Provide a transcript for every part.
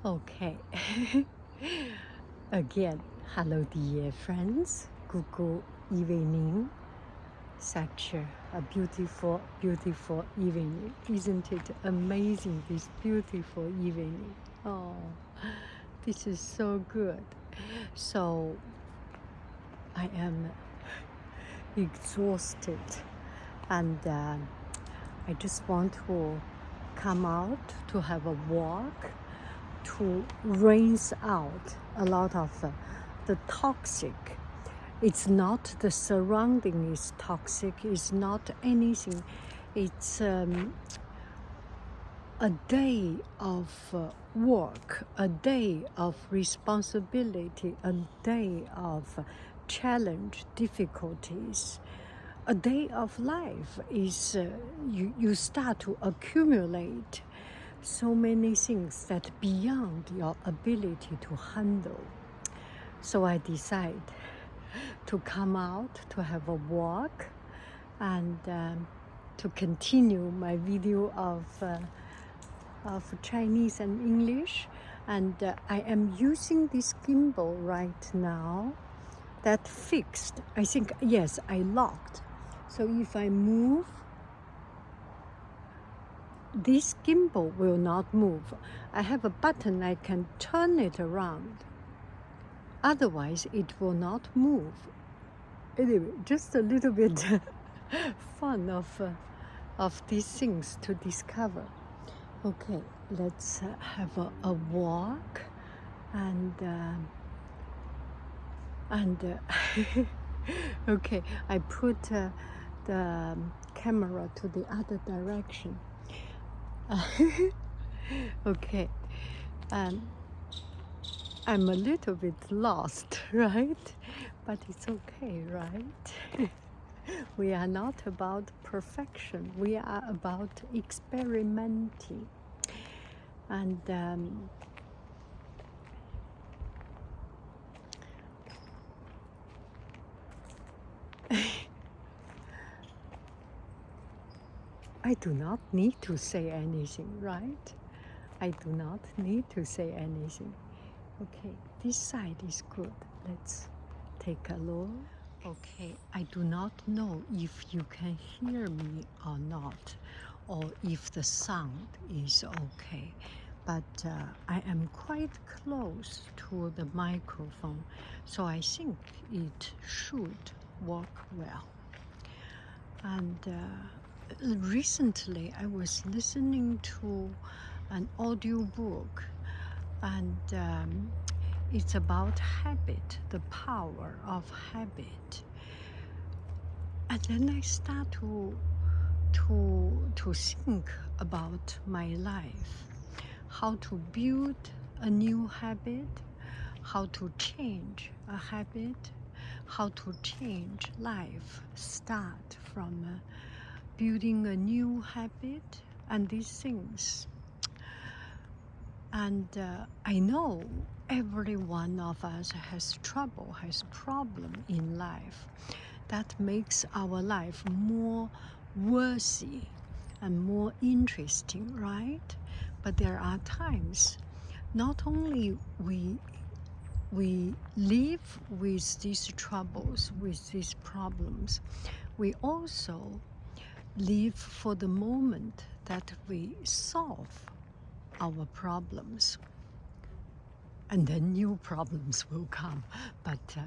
Okay. Again, hello dear friends. Good evening. Such a beautiful, beautiful evening. Isn't it amazing, this beautiful evening? Oh, this is so good. So, I am exhausted and I just want to come out to have a walk to rinse out a lot of the toxic. It's not the surrounding is toxic, it's not anything. It's a day of work, a day of responsibility, a day of challenge, difficulties. A day of life is you start to accumulate so many things that beyond your ability to handle. So I decide to come out to have a walk and to continue my video of Chinese and English. And I am using this gimbal right now that fixed. I think, yes, I locked. So if I move, this gimbal will not move. I have a button, I can turn it around. Otherwise, it will not move. Anyway, just a little bit fun of these things to discover. Okay, let's have a walk and okay, I put the camera to the other direction. Okay, I'm a little bit lost, right? But it's okay, right? We are not about perfection. We are about experimenting. And I do not need to say anything, right? I do not need to say anything. Okay, this side is good. Let's take a look. Okay, I do not know if you can hear me or not, or if the sound is okay, but I am quite close to the microphone, so I think it should work well. And recently I was listening to an audiobook, and it's about habit, the power of habit. And then I start to think about my life, how to build a new habit, how to change a habit, how to change life, start from building a new habit and these things. And I know every one of us has trouble, has problem in life. That makes our life more worthy and more interesting, right? But there are times not only we live with these troubles, with these problems, we also live for the moment that we solve our problems, and then new problems will come, but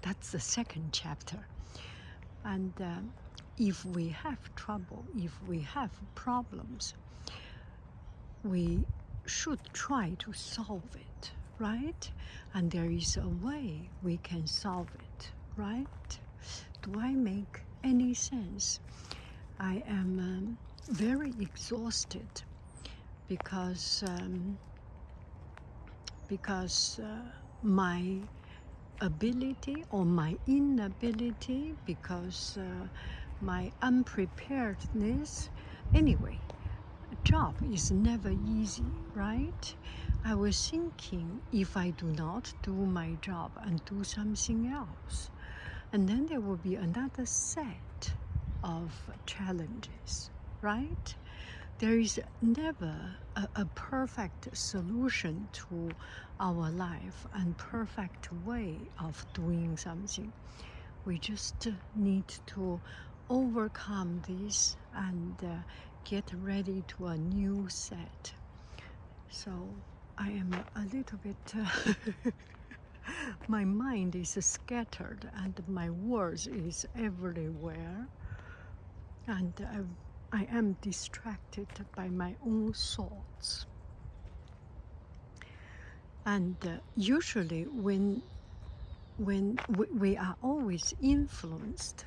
that's the second chapter. And if we have trouble, if we have problems, we should try to solve it, right? And there is a way we can solve it, right? Do I make any sense? I am very exhausted because my ability or my inability, because my unpreparedness. Anyway, job is never easy, right? I was thinking, if I do not do my job and do something else, and then there will be another set of challenges, right? there is never a perfect solution to our life and perfect way of doing something. We just need to overcome this and get ready to a new set. So I am a little bit my mind is scattered and my words is everywhere, and I am distracted by my own thoughts. And usually when we are always influenced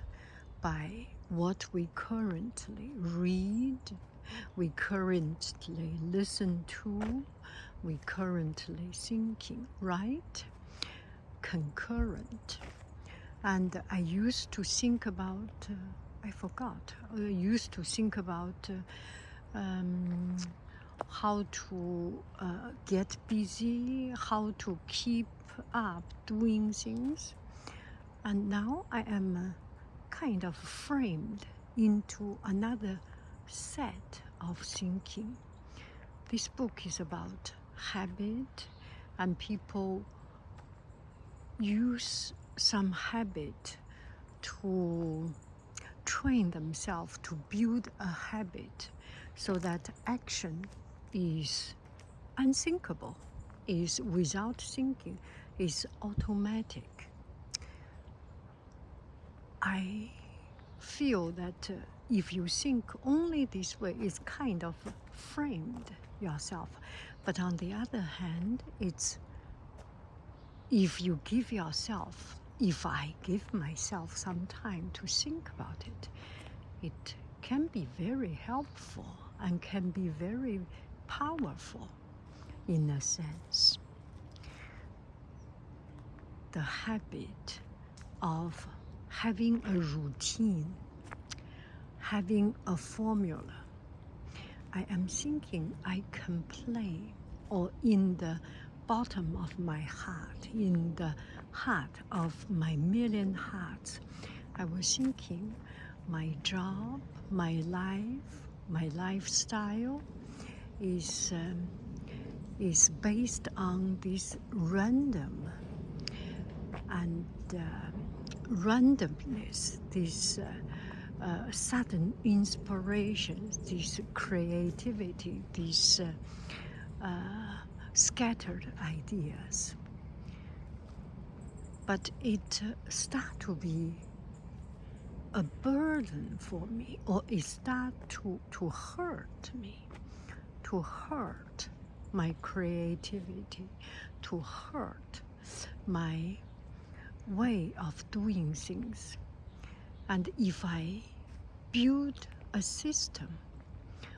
by what we currently read, we currently listen to, we currently thinking, right? Concurrent. And I used to think about, I forgot, I used to think about how to get busy, how to keep up doing things. And now I am kind of framed into another set of thinking. This book is about habit, and people use some habit to train themselves to build a habit so that action is unthinkable, is without thinking, is automatic. I feel that if you think only this way, it's kind of framed yourself. But on the other hand, it's if you give yourself, if I give myself some time to think about it, it can be very helpful and can be very powerful in a sense. The habit of having a routine, having a formula. I am thinking I complain, or in the bottom of my heart, in the heart of my million hearts, I was thinking my job, my life, my lifestyle is based on this random and randomness, this sudden inspiration, this creativity, these scattered ideas. But it started to be a burden for me, or it started to hurt me, to hurt my creativity, to hurt my way of doing things. And if I build a system,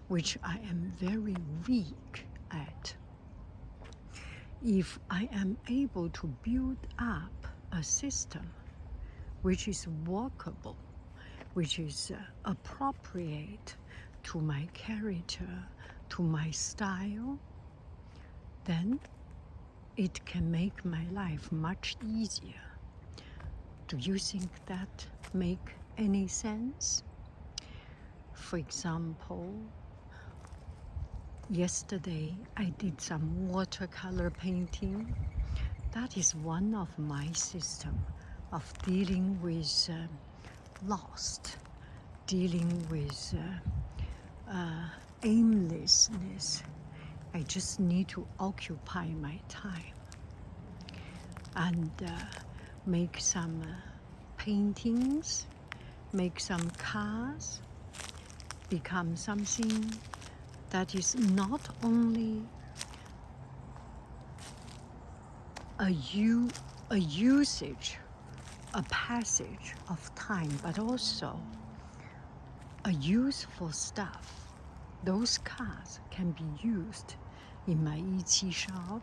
which I am very weak at, if I am able to build up a system which is workable, which is appropriate to my character, to my style, then it can make my life much easier. Do you think that make any sense? For example, yesterday I did some watercolor painting. That is one of my system of dealing with lost, dealing with aimlessness. I just need to occupy my time and make some paintings, make some cars, become something that is not only a usage, a passage of time, but also a useful stuff. Those cars can be used in my Ichi shop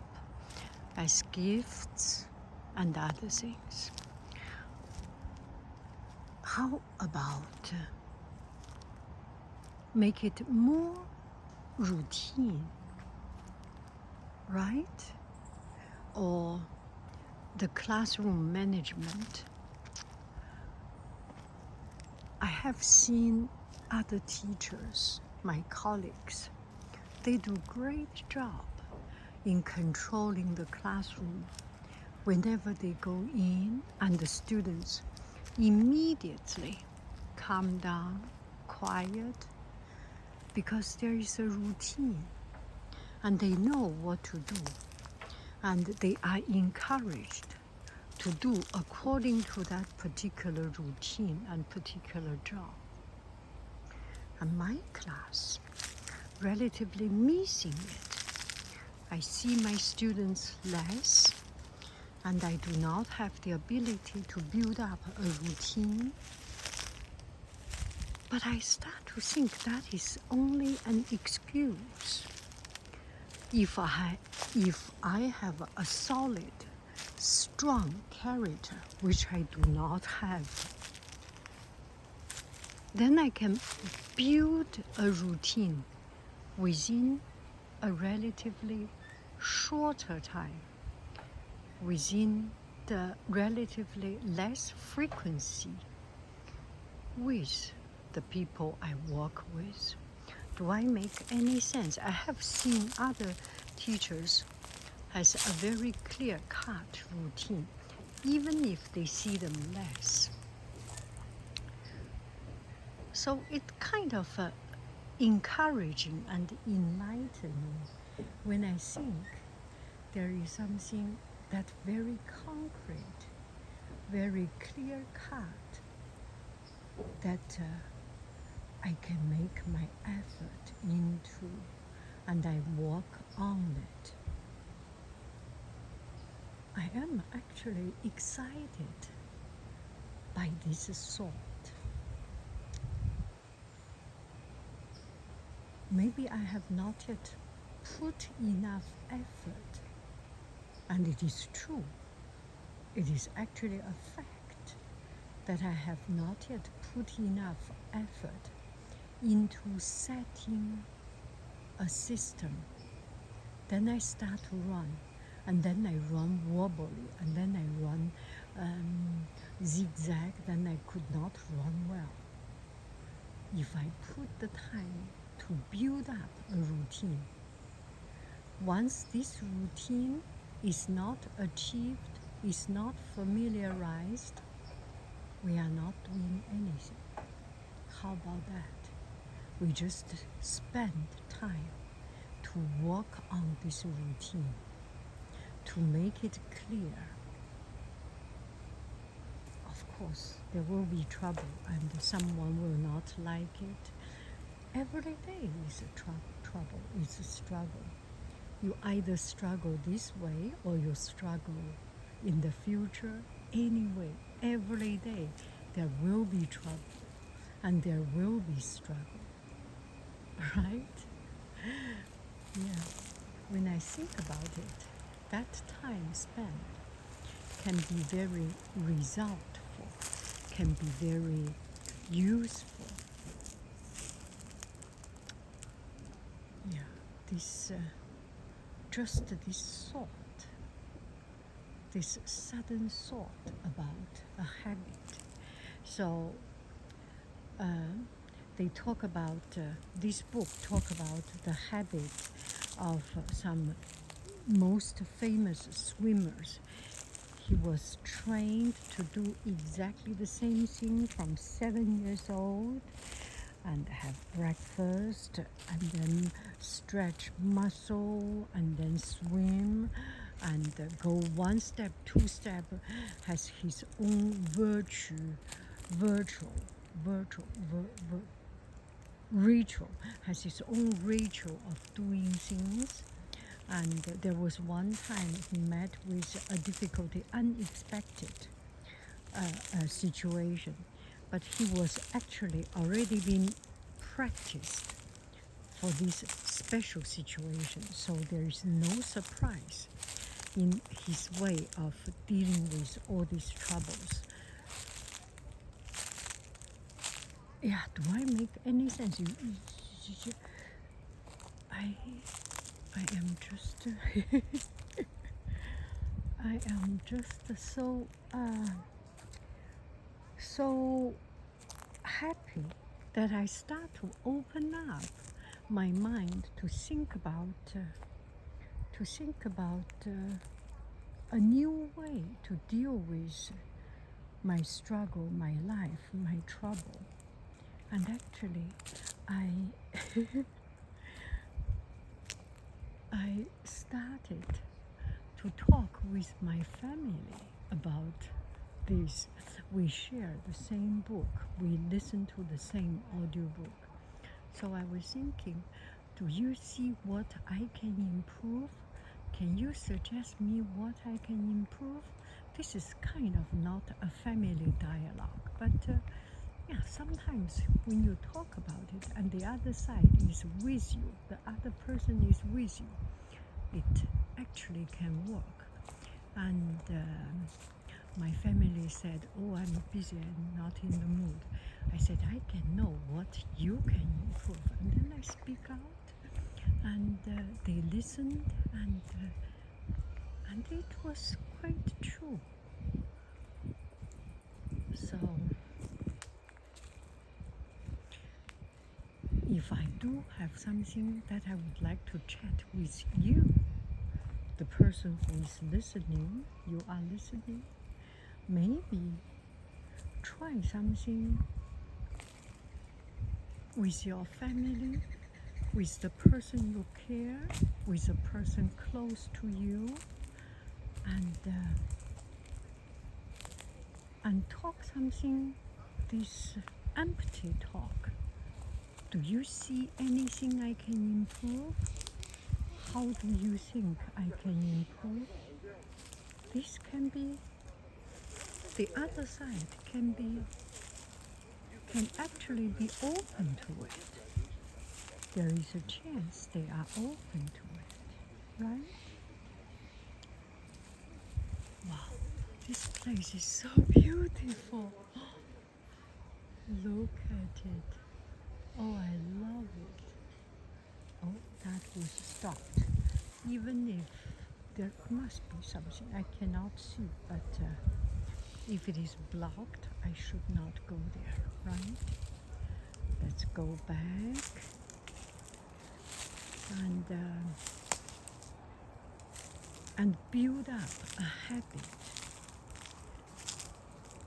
as gifts and other things. How about make it more routine, right? Or the classroom management. I have seen other teachers, my colleagues, they do great job in controlling the classroom. Whenever they go in, and the students immediately calm down, quiet, because there is a routine and they know what to do, and they are encouraged to do according to that particular routine and particular job. And my class, relatively missing it. I see my students less, and I do not have the ability to build up a routine. But I start to think that is only an excuse. If I have a solid, strong character, which I do not have, then I can build a routine within a relatively shorter time, within the relatively less frequency with the people I work with. Do I make any sense? I have seen other teachers has a very clear-cut routine, even if they see them less. So it's kind of encouraging and enlightening when I think there is something that's very concrete, very clear-cut, that I can make my effort into, and I work on it. I am actually excited by this thought. Maybe I have not yet put enough effort, and it is true. It is actually a fact that I have not yet put enough effort into setting a system. Then I start to run, and then I run wobbly, and then I run zigzag, then I could not run well. If I put the time to build up a routine, once this routine is not achieved, is not familiarized, we are not doing anything. How about that? We just spend time to work on this routine, to make it clear. Of course, there will be trouble, and someone will not like it. Every day is a trouble, it's a struggle. You either struggle this way or you struggle in the future. Anyway, every day there will be trouble and there will be struggle, right? Yeah. When I think about it, that time spent can be very resultful, can be very useful. Yeah, just this thought, this sudden thought about a habit. So they talk about, this book talk about the habit of some most famous swimmers. He was trained to do exactly the same thing from 7 years old, and have breakfast, and then stretch muscle, and then swim, and go 1 step, 2 step, has his own ritual, has his own ritual of doing things. And there was one time he met with a difficulty, unexpected situation, but he was actually already been practiced for this special situation, so there is no surprise in his way of dealing with all these troubles. Yeah, do I make any sense? I am just I am just so happy that I start to open up my mind to think about a new way to deal with my struggle, my life, my trouble. And actually, I started to talk with my family about this. We share the same book. We listen to the same audiobook. So I was thinking, do you see what I can improve? Can you suggest me what I can improve? This is kind of not a family dialogue, but yeah, sometimes when you talk about it and the other side is with you, the other person is with you, it actually can work. And my family said, oh, I'm busy, I'm not in the mood. I said, I can know what you can improve. And then I speak out, and they listened, and it was quite true. So if I do have something that I would like to chat with you, the person who is listening, you are listening, maybe try something with your family, with the person you care, with a person close to you, and talk something, this empty talk. Do you see anything I can improve? How do you think I can improve? This can be, the other side can actually be open to it. There is a chance they are open to it, right? Wow, this place is so beautiful. Look at it. Oh, I love it. Oh, that was stopped. Even if there must be something I cannot see, but if it is blocked, I should not go there, right? Let's go back and build up a habit.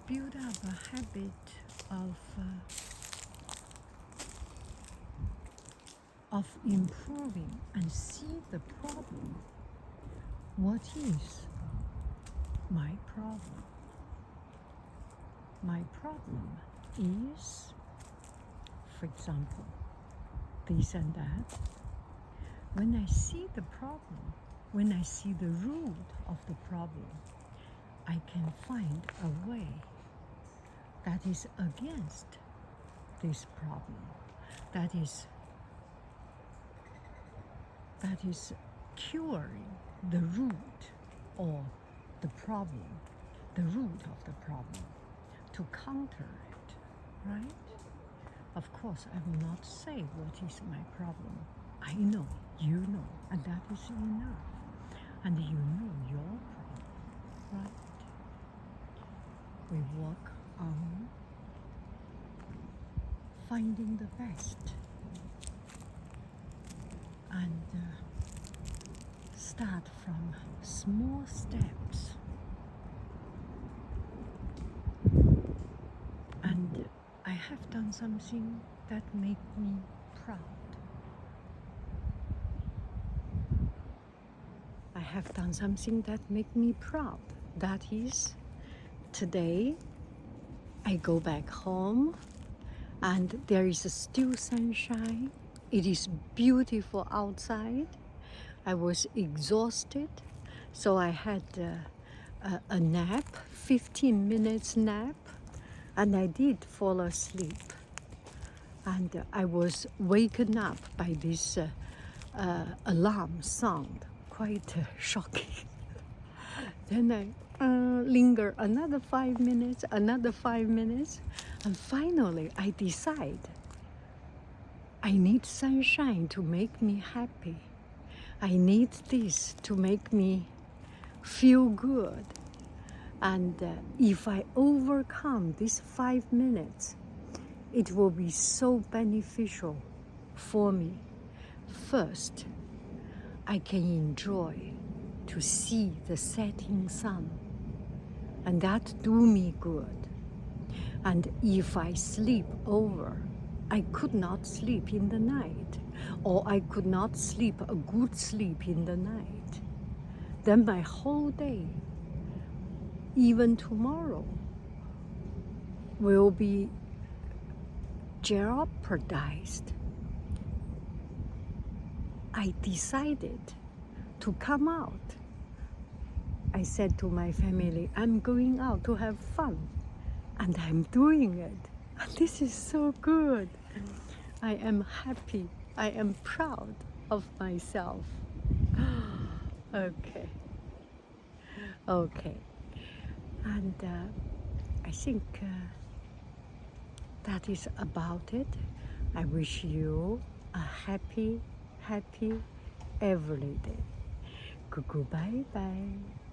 Build up a habit of improving and see the problem. What is my problem? My problem is, for example, this and that. When I see the problem, when I see the root of the problem, I can find a way that is against this problem, that is curing the root or the problem, the root of the problem, to counter it, right? Of course, I will not say what is my problem. I know, you know, and that is enough. And you know your problem, right? We work on finding the best and start from small steps. And I have done something that made me proud. I have done something that made me proud. That is, today I go back home and there is still sunshine. It is beautiful outside. I was exhausted, so I had a nap, 15 minutes nap, and I did fall asleep. And I was waken up by this alarm sound, quite shocking. Then I linger another 5 minutes, and finally I decide I need sunshine to make me happy. I need this to make me feel good. And if I overcome these 5 minutes, it will be so beneficial for me. First, I can enjoy to see the setting sun, and that do me good. And if I sleep over, I could not sleep in the night, or I could not sleep a good sleep in the night, then my whole day, even tomorrow, will be jeopardized. I decided to come out. I said to my family, I'm going out to have fun, and I'm doing it. And this is so good. I am happy. I am proud of myself. Okay. And I think that is about it. I wish you a happy every day. Goodbye bye.